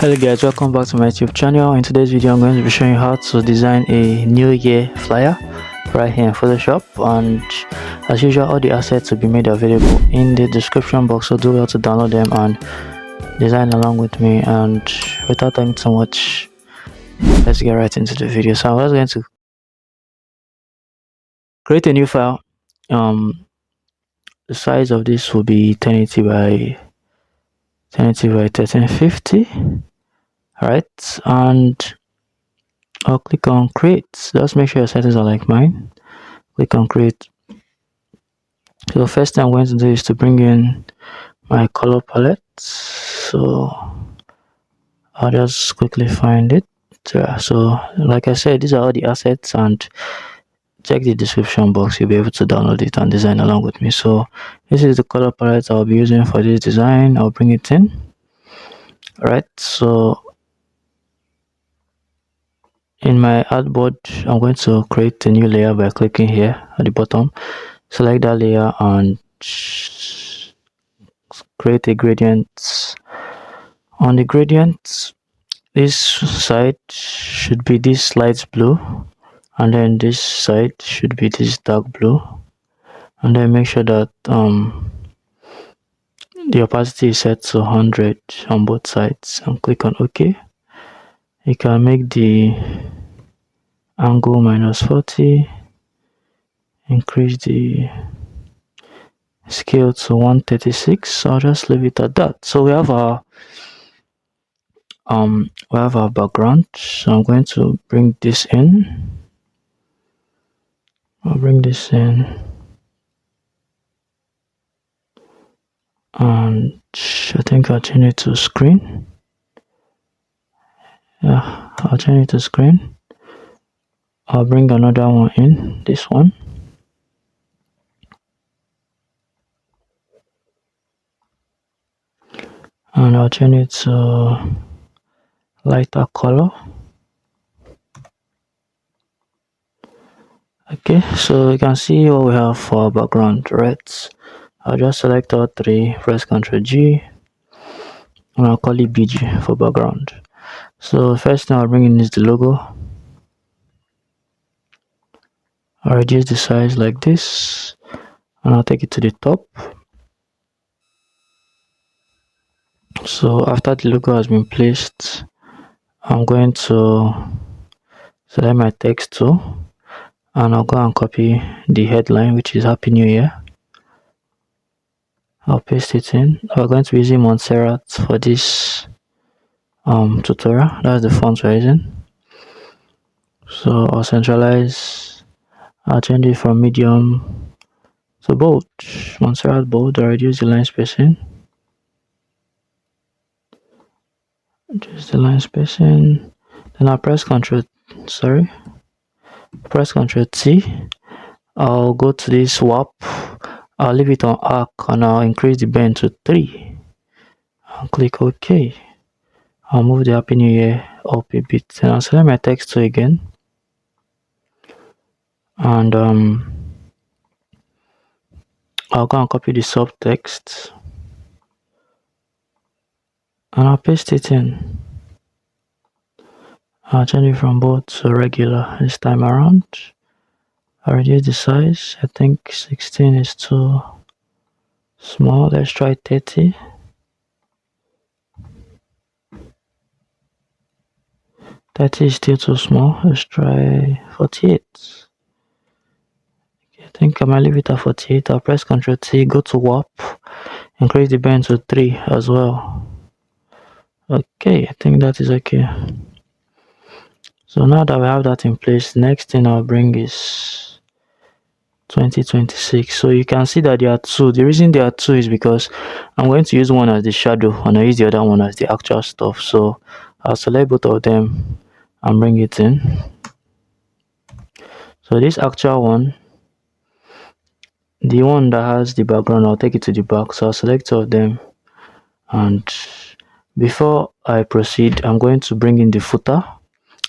Hello guys, welcome back to my YouTube channel. In today's video I'm going to be showing you how to design a new year flyer right here in Photoshop, and as usual all the assets will be made available in the description box, so do well to download them and design along with me. And without talking too much, let's get right into the video. So I'm just going to create a new file. The size of this will be 1080 by 1350. Alright, and I'll click on create. Just make sure your settings are like mine. Click on create. So the first thing I'm going to do is to bring in my color palette. So I'll just quickly find it. So like I said, these are all the assets, and check the description box, you'll be able to download it and design along with me. So this is the color palette I'll be using for this design. I'll bring it in. Alright, so in my artboard I'm going to create a new layer by clicking here at the bottom. Select that layer and create a gradient. On the gradient, this side should be this light blue, and then this side should be this dark blue, and then make sure that the opacity is set to 100 on both sides and click on OK. You can make the angle -40, increase the scale to 136. So I'll just leave it at that. So we have our background. So I'm going to bring this in. I'll bring this in, and I think I'll change it to screen. Yeah, I'll change it to screen. I'll bring another one in, this one. And I'll change it to lighter color. Okay, so you can see what we have for our background, right? I'll just select all three, press Ctrl G, and I'll call it BG for background. So first thing I'll bring in is the logo. I'll reduce the size like this, and I'll take it to the top. So after the logo has been placed, I'm going to select my text tool, and I'll go and copy the headline, which is Happy New Year. I'll paste it in. We're going to be using Montserrat for this tutorial. That's the font we're using. So I'll centralize. I'll change it from medium to bold. Montserrat bold. I'll reduce the line spacing. Just the line spacing. Then I'll press Ctrl T. I'll go to this warp. I'll leave it on arc, and I'll increase the bend to 3. I'll click OK. I'll move the Happy New Year up a bit, and I'll select my text tool again. And I'll go and copy the subtext, and I'll paste it in. I'll change it from bold to regular this time around. I'll reduce the size. I think 16 is too small. Let's try 30. 30 is still too small. Let's try 48. I think I might leave it at 48. I'll press Ctrl T, go to warp, increase the bend to 3 as well. Okay, I think that is okay. So now that we have that in place, next thing I'll bring is 2026. So you can see that there are two. The reason there are two is because I'm going to use one as the shadow, and I use the other one as the actual stuff. So I'll select both of them and bring it in. So this actual one, the one that has the background, I'll take it to the back. So I'll select two of them, and before I proceed, I'm going to bring in the footer.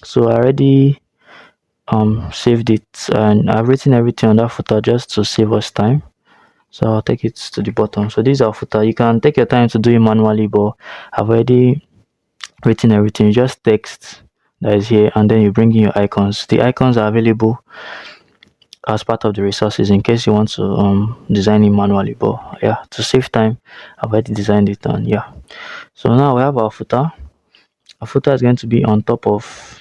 So I already saved it, and I've written everything on that footer just to save us time. So I'll take it to the bottom. So this is our footer. You can take your time to do it manually, but I've already written everything. You just text that is here, and then you bring in your icons. The icons are available as part of the resources in case you want to design it manually, but yeah, to save time, I've already designed it. And yeah, so now we have our footer. Our footer is going to be on top of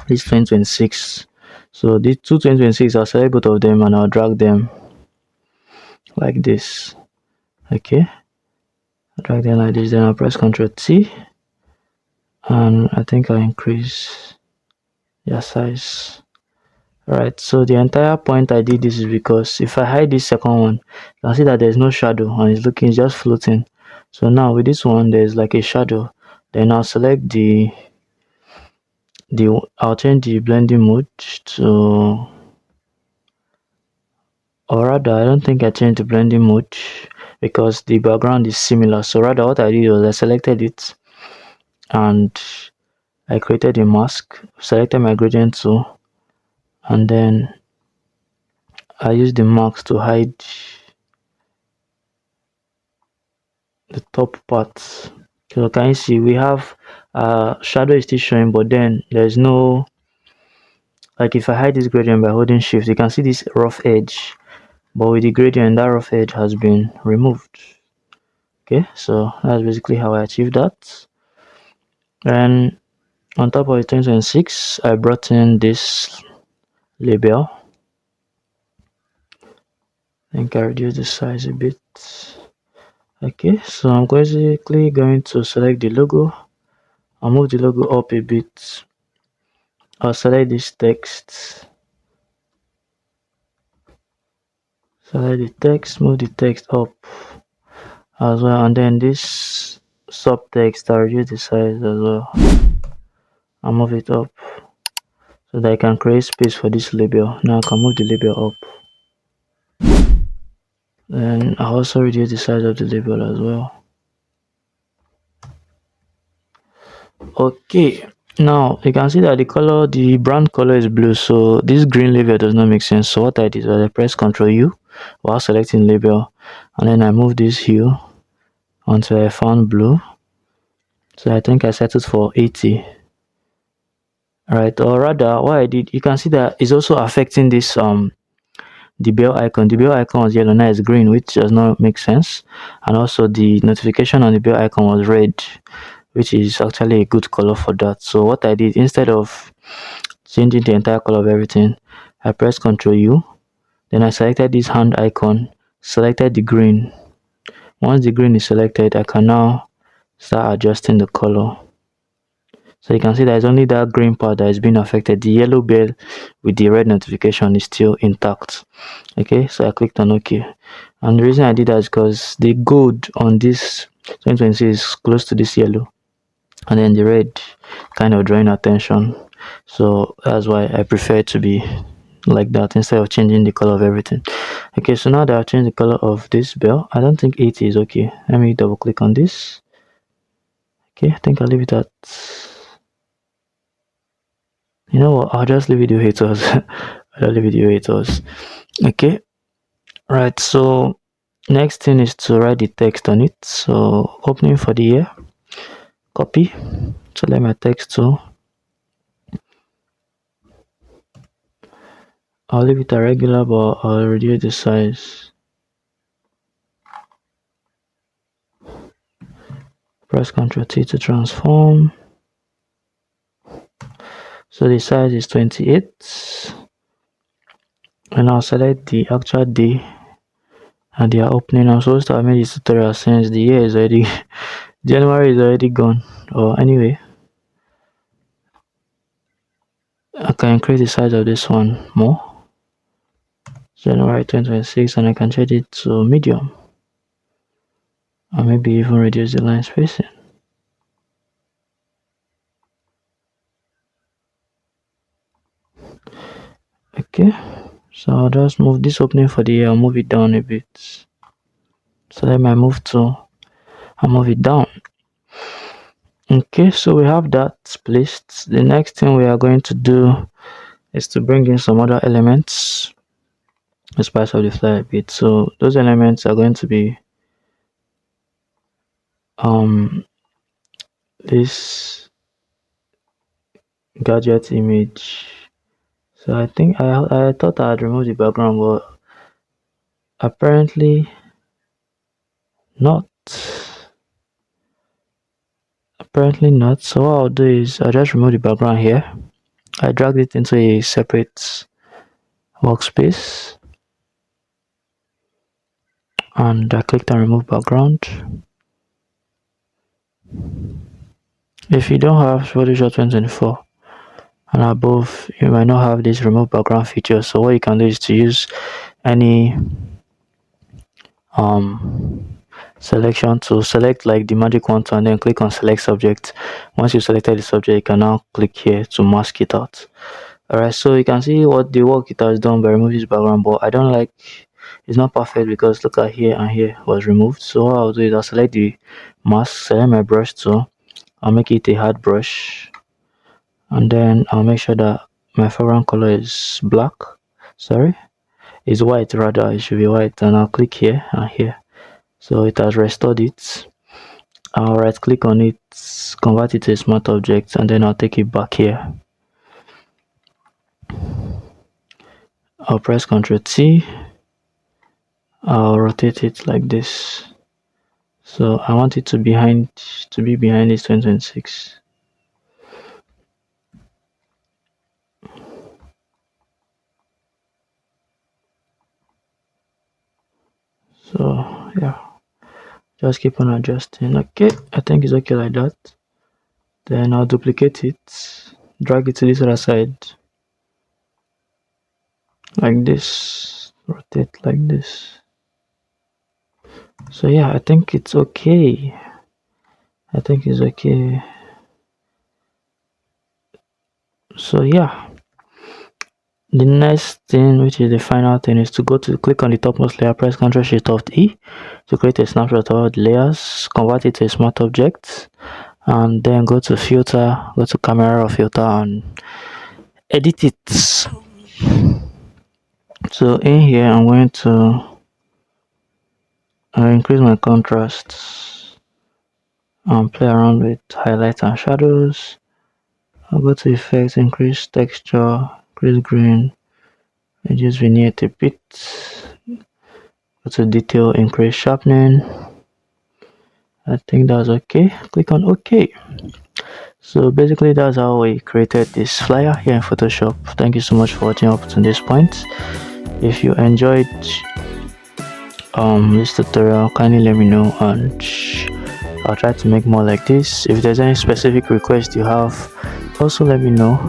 this 2026. So these two 2026, I'll select both of them and I'll drag them like this. Okay, I'll drag them like this, then I'll press Ctrl T, and I think I'll increase their size. Right, so the entire point I did this is because if I hide this second one, you can see that there's no shadow and it's just floating. So now with this one, there's like a shadow. Then I'll select I'll change the blending mode to, or rather, I don't think I changed the blending mode because the background is similar. So rather, what I did was I selected it and I created a mask, selected my gradient tool, and then I used the mask to hide the top part. So can you see we have shadow is still showing, but then there's no, like if I hide this gradient by holding shift, you can see this rough edge, but with the gradient that rough edge has been removed. Okay, so that's basically how I achieved that. And on top of the 2026, I brought in this label. I think I reduced the size a bit. Okay, so I'm basically going to select the logo. I'll move the logo up a bit. I'll select this text. Select the text, move the text up as well, and then this subtext, I'll reduce the size as well. I'll move it up so that I can create space for this label. Now I can move the label up. Then I'll also reduce the size of the label as well. Okay, now you can see that the brand color is blue, so this green label does not make sense. So what I did was I press Ctrl U while selecting label, and then I move this hue until I found blue. So I think I set it for 80. Right, or rather what I did, you can see that it's also affecting this the bell icon. The bell icon was yellow, now it's green, which does not make sense. And also the notification on the bell icon was red, which is actually a good color for that. So what I did, instead of changing the entire color of everything, I pressed Ctrl U, then I selected this hand icon, selected the green. Once the green is selected, I can now start adjusting the color. So you can see that it's only that green part that is being affected. The yellow bell with the red notification is still intact. Okay, so I clicked on OK. And the reason I did that is because the gold on this 2026 is close to this yellow, and then the red kind of drawing attention. So that's why I prefer it to be like that instead of changing the color of everything. Okay, so now that I've changed the color of this bell, I don't think 80 is okay. Let me double click on this. Okay, I think I'll leave it at, you know what, I'll just leave video haters. I'll leave video haters. Okay, right, so next thing is to write the text on it. So opening for the year, copy, select my text tool. I'll leave it a regular, but I'll reduce the size. Press Ctrl T to transform. So the size is 28. And I'll select the actual day and they are opening. I'm supposed to have made this tutorial since the year is already January is already gone. Or anyway, I can increase the size of this one more. January 2026, and I can change it to medium, or maybe even reduce the line spacing. Okay, so I'll just move this opening for the year. I'll move it down a bit. So let me move to, I'll move it down. Okay, so we have that placed. The next thing we are going to do is to bring in some other elements to spice up the fly a bit. So those elements are going to be this gadget image. So I think I thought I had removed the background, but apparently not. Apparently not. So what I'll do is I'll just remove the background here. I dragged it into a separate workspace and I clicked on remove background. If you don't have Photoshop 2024 and above, you might not have this remove background feature. So what you can do is to use any selection to select like the magic wand and then click on select subject. Once you selected the subject, you can now click here to mask it out. Alright, so you can see what the work it has done by removing this background, but I don't like, it's not perfect because look at here and here was removed. So what I'll do is I'll select the mask, select my brush tool, I'll make it a hard brush, and then I'll make sure that my foreground color is black, sorry, is white rather, it should be white, and I'll click here and here. So it has restored it. I'll right click on it, convert it to a smart object, and then I'll take it back here. I'll press Ctrl T. I'll rotate it like this. So I want it to be behind this 2026. So yeah, just keep on adjusting. Okay, I think it's okay like that. Then I'll duplicate it, drag it to this other side like this, rotate like this. So yeah, I think it's okay. I think it's okay. So yeah, the next thing, which is the final thing, is to click on the topmost layer, press Ctrl Shift Alt E to create a snapshot of all the layers, convert it to a smart object, and then go to filter, go to camera or filter and edit it. So in here I'm going to increase my contrast and play around with highlights and shadows. I'll go to effects, increase texture, increase green, reduce vignette a bit, go to detail, increase sharpening. I think that's okay. Click on OK. So basically that's how we created this flyer here in Photoshop. Thank you so much for watching up to this point. If you enjoyed this tutorial, kindly let me know and I'll try to make more like this. If there's any specific request you have, also let me know.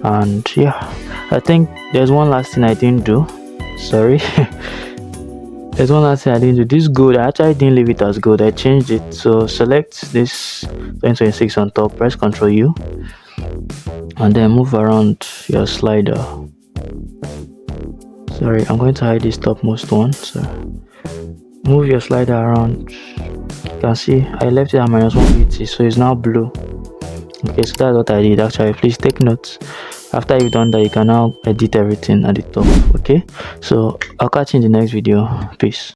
And yeah, I think there's one last thing I didn't do. Sorry. There's one last thing I didn't do. This gold, I actually didn't leave it as gold. I changed it. So select this 2026 on top, press Ctrl U, and then move around your slider. Sorry, I'm going to hide this topmost one. So move your slider around. You can see I left it at -180, so it's now blue. Okay, so that's what I did actually. Please take notes. After you've done that, you can now edit everything at the top. Okay, so I'll catch you in the next video. Peace.